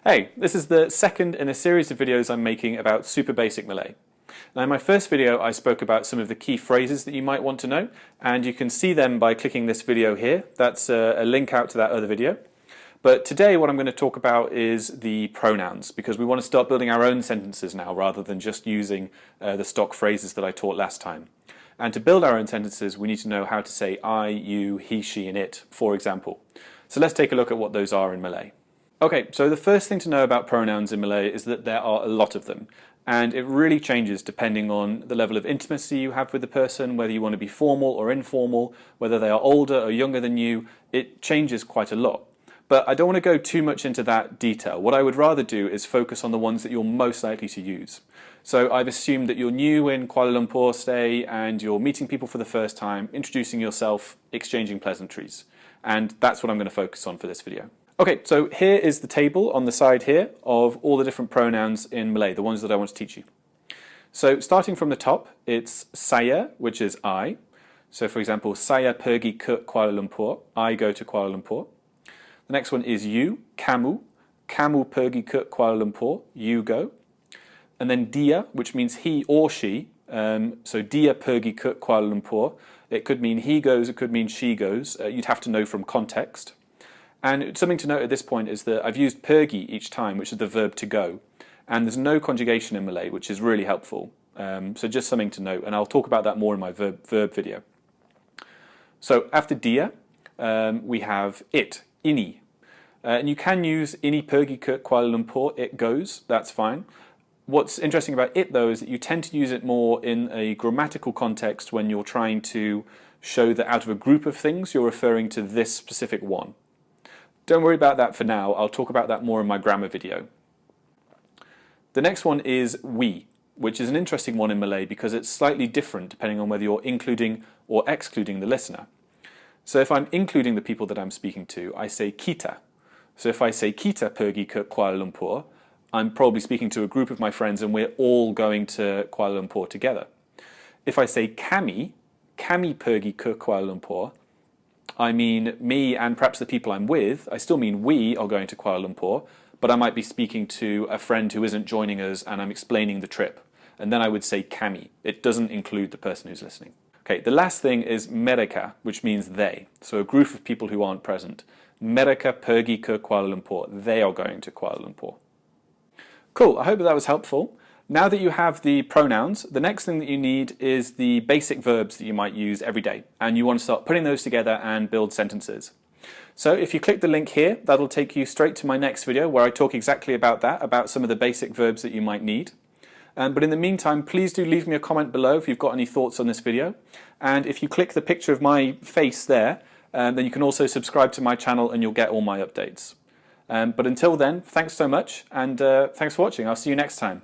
Hey, this is the second in a series of videos I'm making about super basic Malay. Now in my first video I spoke about some of the key phrases that you might want to know, and you can see them by clicking this video here. That's a link out to that other video. But today what I'm going to talk about is the pronouns, because we want to start building our own sentences now rather than just using the stock phrases that I taught last time. And to build our own sentences we need to know how to say I, you, he, she and it, for example. So let's take a look at what those are in Malay. Okay, so the first thing to know about pronouns in Malay is that there are a lot of them, and it really changes depending on the level of intimacy you have with the person, whether you want to be formal or informal, whether they are older or younger than you. It changes quite a lot. But I don't want to go too much into that detail. What I would rather do is focus on the ones that you're most likely to use. So I've assumed that you're new in Kuala Lumpur, say, and you're meeting people for the first time, introducing yourself, exchanging pleasantries. And that's what I'm going to focus on for this video. Okay, so here is the table on the side here of all the different pronouns in Malay, the ones that I want to teach you. So starting from the top, it's saya, which is I. So for example, saya pergi ke Kuala Lumpur, I go to Kuala Lumpur. The next one is you, KAMU, KAMU pergi ke Kuala Lumpur, you go. And then dia, which means he or she, so dia pergi ke Kuala Lumpur. It could mean he goes, it could mean she goes. You'd have to know from context. And something to note at this point is that I've used pergi each time, which is the verb to go. And there's no conjugation in Malay, which is really helpful. So just something to note, and I'll talk about that more in my verb video. So after dia, we have it, ini. And you can use ini pergi ke Kuala Lumpur, it goes, that's fine. What's interesting about it though is that you tend to use it more in a grammatical context when you're trying to show that out of a group of things you're referring to this specific one. Don't worry about that for now, I'll talk about that more in my grammar video. The next one is we, which is an interesting one in Malay because it's slightly different depending on whether you're including or excluding the listener. So if I'm including the people that I'm speaking to, I say kita. So if I say kita pergi ke Kuala Lumpur, I'm probably speaking to a group of my friends and we're all going to Kuala Lumpur together. If I say kami pergi ke Kuala Lumpur, I mean me and perhaps the people I'm with. I still mean we are going to Kuala Lumpur, but I might be speaking to a friend who isn't joining us and I'm explaining the trip. And then I would say kami. It doesn't include the person who's listening. Okay, the last thing is MEREKA, which means they. So a group of people who aren't present. MEREKA pergi ke Kuala Lumpur. They are going to Kuala Lumpur. Cool, I hope that was helpful. Now that you have the pronouns, the next thing that you need is the basic verbs that you might use every day, and you want to start putting those together and build sentences. So if you click the link here, that'll take you straight to my next video where I talk exactly about that, about some of the basic verbs that you might need. But in the meantime, please do leave me a comment below if you've got any thoughts on this video. And if you click the picture of my face there, then you can also subscribe to my channel and you'll get all my updates. But until then, thanks so much, and thanks for watching. I'll see you next time.